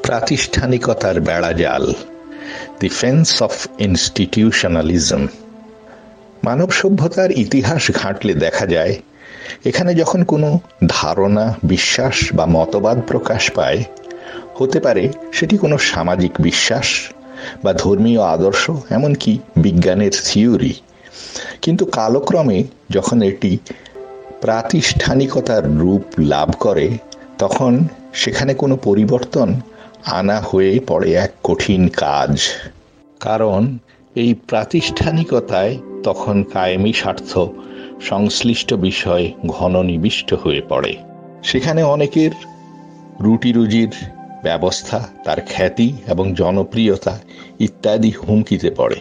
প্রাতিষ্ঠানিকতার বেড়াজাল, defence of institutionalism. মানব সভ্যতার ইতিহাস ঘাঁটলে দেখা যায়, এখানে যখন কোনো ধারণা, বিশ্বাস বা মতবাদ প্রকাশ পায়, হতে পারে সেটি কোনো সামাজিক বিশ্বাস বা ধর্মীয় আদর্শ, এমনকি বিজ্ঞানের থিওরি, কিন্তু কালক্রমে যখন এটি প্রাতিষ্ঠানিকতার রূপ লাভ করে, তখন সেখানে কোনো পরিবর্তন আনা হয়ে পড়ে এক কঠিন কাজ। কারণ এই প্রাতিষ্ঠানিকতায় তখন কায়েমি স্বার্থ সংশ্লিষ্ট বিষয় ঘন নিবিষ্ট হয়ে পড়ে। সেখানে অনেকের রুটি রুজির ব্যবস্থা, তার খ্যাতি এবং জনপ্রিয়তা ইত্যাদি হুমকিতে পড়ে।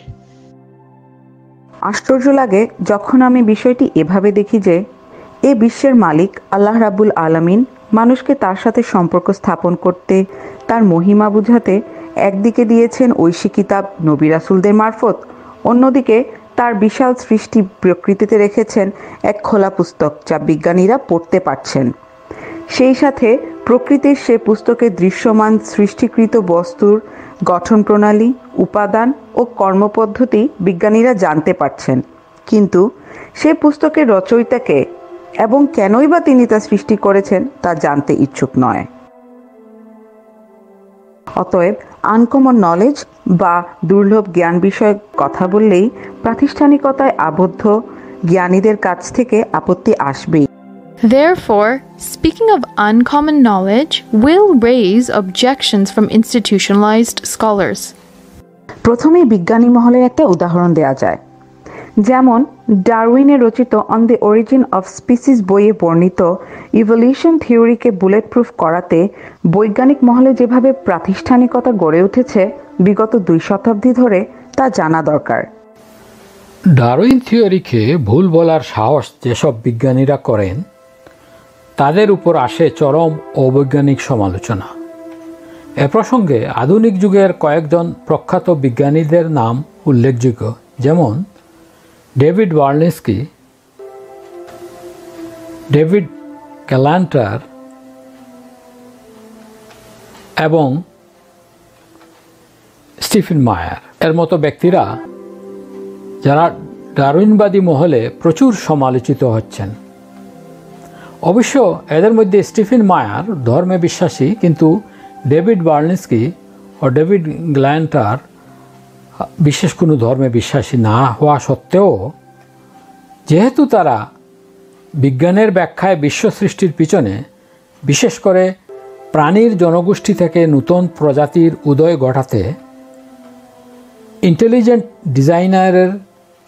আশ্চর্য লাগে যখন আমি বিষয়টি এভাবে দেখি যে এ বিশ্বের মালিক আল্লাহ রাব্বুল আলামিন মানুষকে তার সাথে সম্পর্ক স্থাপন করতে, তার মহিমা বুঝাতে একদিকে দিয়েছেন ঐশী কিতাব নবী রাসূলদের মারফত, অন্যদিকে তার বিশাল সৃষ্টি প্রকৃতিতে রেখেছেন এক খোলা পুস্তক যা বিজ্ঞানীরা পড়তে পারছেন। সেই সাথে প্রকৃতির সে পুস্তকে দৃশ্যমান সৃষ্টিকৃত বস্তুর গঠন প্রণালী, উপাদান ও কর্মপদ্ধতি বিজ্ঞানীরা জানতে পারছেন, কিন্তু সে পুস্তকের রচয়িতাকে এবং কেনই বা তিনি তা সৃষ্টি করেছেন তা জানতে ইচ্ছুক নয়। অতএব আনকমন নলেজ বা দুর্লভ জ্ঞান বিষয়ক কথা বললেই প্রাতিষ্ঠানিকতায় আবদ্ধ জ্ঞানীদের কাছ থেকে আপত্তি আসবেই। Therefore, speaking of uncommon knowledge will raise objections from institutionalized scholars. প্রথমেই বিজ্ঞানী মহলের একটা উদাহরণ দেয়া যায়। যেমন ডারউইনের রচিত on the origin of species বইয়ে বর্ণিত ইভলিউশন থিওরিকে বুলেট প্রুফ করাতে বৈজ্ঞানিক মহলে যেভাবে প্রাতিষ্ঠানিকতা গড়ে উঠেছে বিগত 2 শতাব্দী ধরে, তা জানা দরকার। ডারউইন থিওরিকে ভুল বলার সাহস যেসব বিজ্ঞানীরা করেন, তাদের উপর আসে চরম অবৈজ্ঞানিক সমালোচনা। এ প্রসঙ্গে আধুনিক যুগের কয়েকজন প্রখ্যাত বিজ্ঞানীদের নাম উল্লেখযোগ্য, যেমন ডেভিড বার্নস্কি, ডেভিড গ্ল্যান্টার এবং স্টিফেন মায়ার এর মতো ব্যক্তিরা, যারা ডারউইনবাদী মহলে প্রচুর সমালোচিত হচ্ছেন। অবশ্য এদের মধ্যে স্টিফেন মায়ার ধর্মে বিশ্বাসী, কিন্তু ডেভিড বার্নস্কি ও ডেভিড গ্ল্যান্টার বিশেষ কোনো ধর্মে বিশ্বাসী না হওয়া সত্ত্বেও, যেহেতু তারা বিজ্ঞানের ব্যাখ্যায় বিশ্ব সৃষ্টির পিছনে, বিশেষ করে প্রাণীর জনগোষ্ঠী থেকে নতুন প্রজাতির উদয় ঘটাতে ইন্টেলিজেন্ট ডিজাইনারের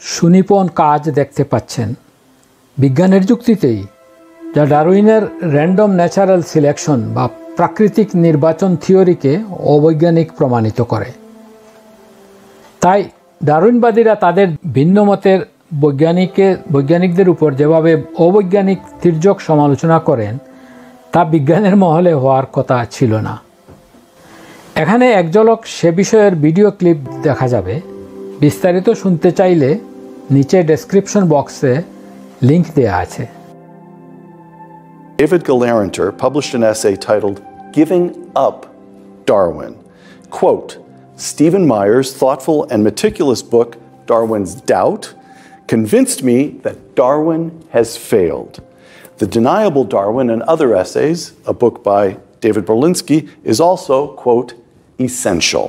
সুনিপুণ কাজ দেখতে পাচ্ছেন, বিজ্ঞানের যুক্তিতেই, যা ডারউইনের র্যান্ডম ন্যাচারাল সিলেকশন বা প্রাকৃতিক নির্বাচন থিওরিকে অবৈজ্ঞানিক প্রমাণিত করে। তাই ডারউইনবাদীরা তাদের ভিন্ন মতের বৈজ্ঞানিকদের উপর যেভাবে অবৈজ্ঞানিক তির্যক সমালোচনা করেন, তা বিজ্ঞানের মহলে হওয়ার কথা ছিল না। এখানে এক ঝলক সে বিষয়ের ভিডিও ক্লিপ দেখা যাবে। বিস্তারিত শুনতে চাইলে নিচে ডেসক্রিপশন বক্সে লিংক দেয়া আছে। David Galanter published an essay titled Giving Up Darwin. Quote, Stephen Meyer's thoughtful and meticulous book, Darwin's Doubt, convinced me that Darwin has failed. The Deniable Darwin and Other Essays, a book by David Berlinski, is also, quote, essential.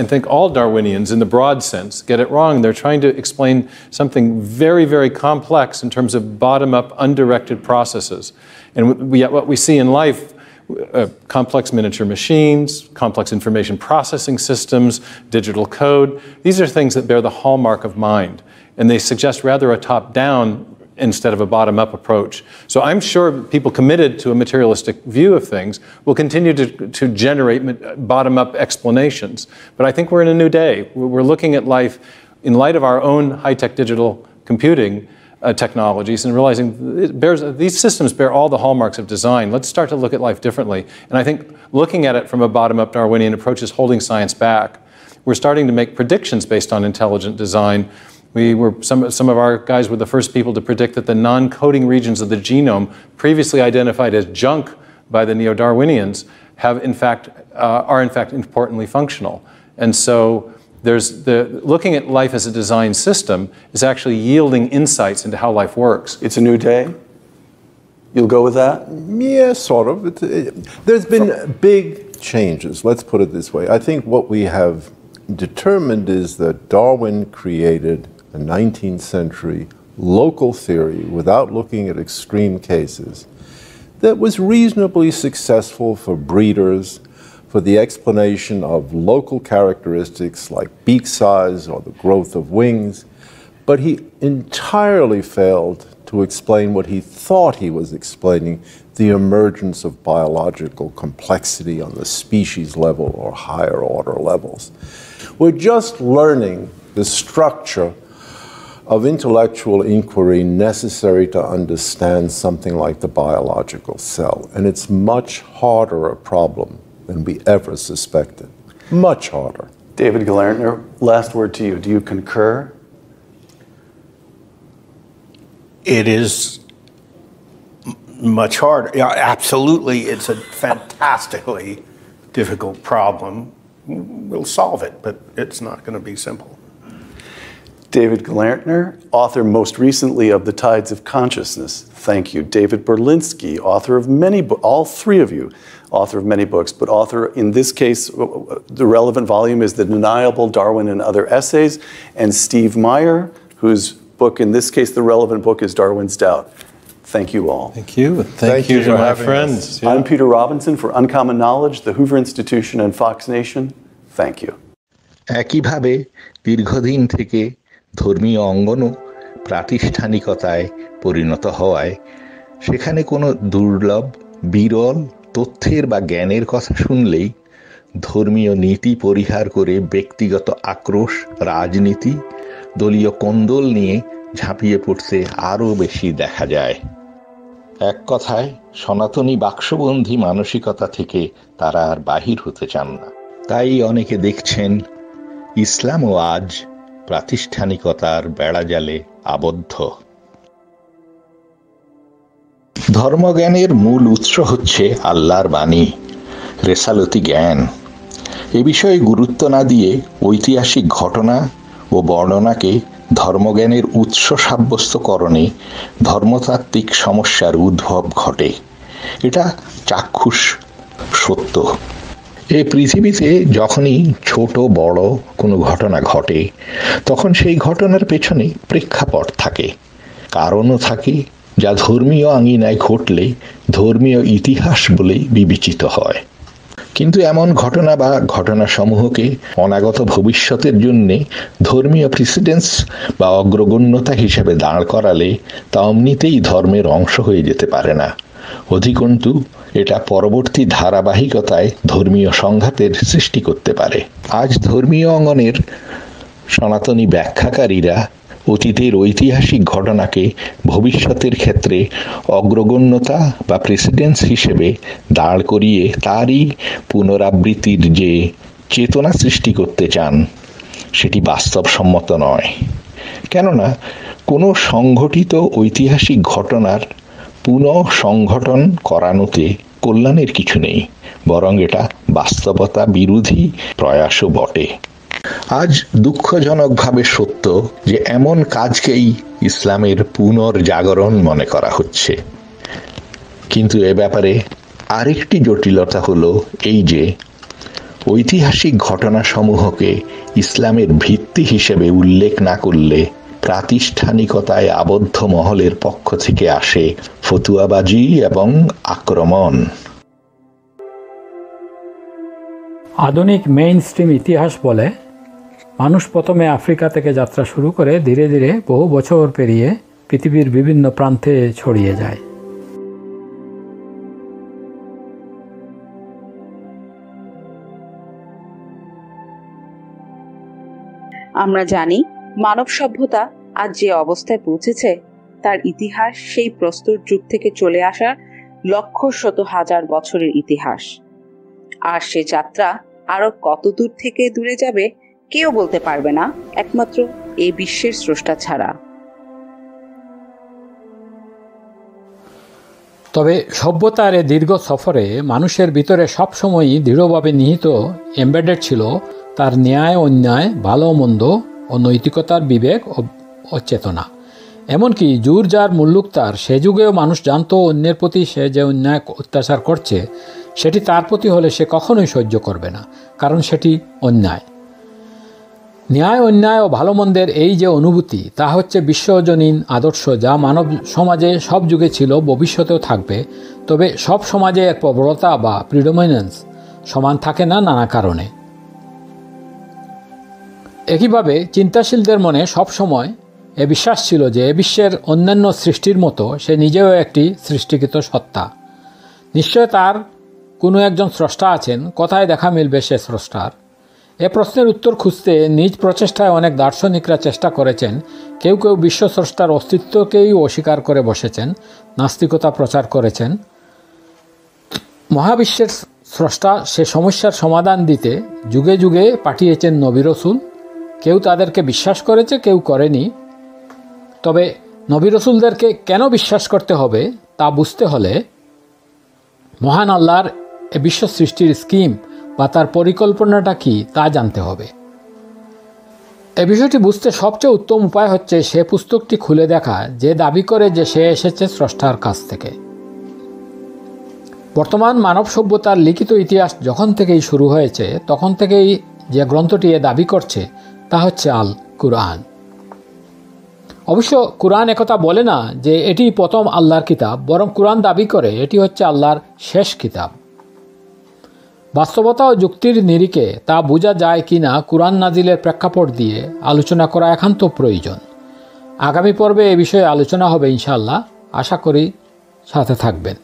I think all Darwinians, in the broad sense, get it wrong. They're trying to explain something very, very complex in terms of bottom-up, undirected processes. And yet what we see in life, complex miniature machines, complex information processing systems, digital code, these are things that bear the hallmark of mind. And they suggest rather a top-down instead of a bottom-up approach. So I'm sure people committed to a materialistic view of things will continue to generate bottom-up explanations. But I think we're in a new day. We're looking at life in light of our own high-tech digital computing technologies and realizing these systems bear all the hallmarks of design. Let's start to look at life differently. And I think looking at it from a bottom-up Darwinian approach is holding science back. We're starting to make predictions based on intelligent design. Some of our guys were the first people to predict that the non-coding regions of the genome, previously identified as junk by the neo-Darwinians, are in fact importantly functional. And so looking at life as a design system is actually yielding insights into how life works. It's a new day? You'll go with that? Yeah, sort of. There's been big changes, let's put it this way. I think what we have determined is that Darwin created a 19th century local theory without looking at extreme cases that was reasonably successful for breeders, for the explanation of local characteristics like beak size or the growth of wings, but he entirely failed to explain what he thought he was explaining, the emergence of biological complexity on the species level or higher order levels. We're just learning the structure of intellectual inquiry necessary to understand something like the biological cell, and it's much harder a problem than we ever suspected. Much harder. David Glartner, last word to you. Do you concur? It is much harder. Yeah, absolutely. It's a fantastically difficult problem. We'll solve it, but it's not going to be simple. David Glartner, author most recently of The Tides of Consciousness. Thank you. David Berlinski, author of many books, all three of you, author of many books, but author, in this case, the relevant volume is The Deniable Darwin and Other Essays, and Steve Meyer, whose book, in this case, the relevant book is Darwin's Doubt. Thank you all. Thank you. Thank you to my friends. Yeah. I'm Peter Robinson for Uncommon Knowledge, the Hoover Institution, and Fox Nation. Thank you. একইভাবে দীর্ঘদিন থেকে ধর্মীয় অঙ্গনও প্রাতিষ্ঠানিকতায় পরিণত হওয়ায় সেখানে কোনো দুর্লভ বিরল তথ্যের বা জ্ঞানের কথা শুনলেই ধর্মীয় নীতি পরিহার করে ব্যক্তিগত আক্রোশ, রাজনীতি, দলীয় কোন্দল নিয়ে ঝাঁপিয়ে পড়তে আরও বেশি দেখা যায়। এক কথায় সনাতনী বাক্সবন্ধী মানসিকতা থেকে তারা আর বাহির হতে চান না। তাই অনেকে দেখছেন ইসলামও আজ প্রাতিষ্ঠানিকতার বেড়াজালে আবদ্ধ। ধর্মজ্ঞানের মূল উৎস হচ্ছে আল্লাহর বাণী, রেসালতি জ্ঞান। এ বিষয়ে গুরুত্ব না দিয়ে ঐতিহাসিক ঘটনা ও বর্ণনাকে ধর্মজ্ঞানের উৎস সাব্যস্তকরণে ধর্মতাত্ত্বিক সমস্যার উদ্ভব ঘটে। এটা চাক্ষুষ সত্য। এই পৃথিবীতে যখনই ছোট বড় কোনো ঘটনা ঘটে তখন সেই ঘটনার পেছনে প্রেক্ষাপট থাকে, কারণও থাকে, যা ধর্মীয় আঙিনায় ঘটলে ধর্মীয় ইতিহাস বলেই বিবেচিত হয়। কিন্তু এমন ঘটনা বা ঘটনাসমূহকে অনাগত ভবিষ্যতের জন্যে ধর্মীয় প্রিসিডেন্স বা অগ্রগণ্যতা হিসেবে দাঁড় করালে তা অমনিতেই ধর্মের অংশ হয়ে যেতে পারে না। অধিকন্তু এটা পরবর্তী ধারাবাহিকতায় ধর্মীয় সংঘাতের সৃষ্টি করতে পারে। আজ ধর্মীয় অঙ্গনের সনাতনী ব্যাখ্যাকারীরা অতীতের ঐতিহাসিক ঘটনাকে ভবিষ্যতের ক্ষেত্রে অগ্রগণ্যতা বা প্রেসিডেন্স হিসেবে দাঁড় করিয়ে তারই পুনরাবৃত্তির যে চেতনা সৃষ্টি করতে চান সেটি বাস্তবসম্মত নয়। কেননা কোনো সংঘটিত ঐতিহাসিক ঘটনার পুনঃসংঘটন করানোতে কল্যাণের কিছু নেই, বরং এটা বাস্তবতা বিরোধী প্রয়াসও বটে। আজ দুঃখজনকভাবে সত্য যে এমন কাজকেই ইসলামের পুনর্জাগরণ মনে করা হচ্ছে। কিন্তু এ ব্যাপারে আরেকটি জটিলতা হলো এই যে ঐতিহাসিক ঘটনাসমূহকে ইসলামের ভিত্তি হিসেবে উল্লেখ না করলে প্রাতিষ্ঠানিকতায় আবদ্ধ মহলের পক্ষ থেকে আসে ফতুয়াবাজি এবং আক্রমণ। আধুনিক মেইনস্ট্রিম ইতিহাস বলে মানুষ প্রথমে আফ্রিকা থেকে যাত্রা শুরু করে ধীরে ধীরে বহু বছর পেরিয়ে পৃথিবীর বিভিন্ন প্রান্তে ছড়িয়ে যায়। আমরা জানি মানব সভ্যতা আজ যে অবস্থায় পৌঁছেছে তার ইতিহাস সেই প্রস্তর যুগ থেকে চলে আসা লক্ষ শত হাজার বছরের ইতিহাস। আর সে যাত্রা আরো কত দূর থেকে দূরে যাবে কেউ বলতে পারবে না, একমাত্র এই বিশ্বের স্রষ্টা ছাড়া। তবে সভ্যতার এ দীর্ঘ সফরে মানুষের ভিতরে সবসময়ই দৃঢ়ভাবে নিহিত এমবেডেড ছিল তার ন্যায় অন্যায় ভালো মন্দ ও নৈতিকতার বিবেক ও চেতনা। এমনকি জোর যার মুল্লুক তার, সে যুগেও মানুষ জানত অন্যের প্রতি সে যে অন্যায় অত্যাচার করছে সেটি তার প্রতি হলে সে কখনোই সহ্য করবে না, কারণ সেটি অন্যায়। ন্যায় অন্যায় ও ভালো মন্দের এই যে অনুভূতি, তা হচ্ছে বিশ্বজনীন আদর্শ যা মানব সমাজে সব যুগে ছিল, ভবিষ্যতেও থাকবে। তবে সব সমাজে এর প্রবলতা বা প্রিডোমিনেন্স সমান থাকে না নানা কারণে। একইভাবে চিন্তাশীলদের মনে সব সময় এ বিশ্বাস ছিল যে এ বিশ্বের অন্যান্য সৃষ্টির মতো সে নিজেও একটি সৃষ্টিকৃত সত্তা। নিশ্চয় তার কোনো একজন স্রষ্টা আছেন, কোথায় দেখা মিলবে সে স্রষ্টার? এ প্রশ্নের উত্তর খুঁজতে নিজ প্রচেষ্টায় অনেক দার্শনিকরা চেষ্টা করেছেন। কেউ কেউ বিশ্বস্রষ্টার অস্তিত্বকেই অস্বীকার করে বসেছেন, নাস্তিকতা প্রচার করেছেন। মহাবিশ্বের স্রষ্টা সে সমস্যার সমাধান দিতে যুগে যুগে পাঠিয়েছেন নবী রসুল। কেউ তাদেরকে বিশ্বাস করেছে, কেউ করেনি। তবে নবী রসুলদেরকে কেন বিশ্বাস করতে হবে তা বুঝতে হলে মহান আল্লাহর এ বিশ্ব সৃষ্টির স্কিম বা তার পরিকল্পনাটা কি তা জানতে হবে। এ বিষয়টি বুঝতে সবচেয়ে উত্তম উপায় হচ্ছে সে পুস্তকটি খুলে দেখা যে দাবি করে যে সে এসেছে স্রষ্টার কাছ থেকে। বর্তমান মানব সভ্যতার লিখিত ইতিহাস যখন থেকেই শুরু হয়েছে তখন থেকেই যে গ্রন্থটি এ দাবি করছে তা হচ্ছে আল কুরআন। অবশ্য কুরআন একথা বলে না যে এটি প্রথম আল্লাহর কিতাব, বরং কুরআন দাবি করে এটি হচ্ছে আল্লাহর শেষ কিতাব। বাস্তবতা ও যুক্তির নিরিখে তা বোঝা যায় কি না কুরআন নাজিলের প্রেক্ষাপট দিয়ে আলোচনা করা একান্ত প্রয়োজন। আগামী পর্বে এ বিষয়ে আলোচনা হবে ইনশাআল্লাহ। আশা করি সাথে থাকবেন।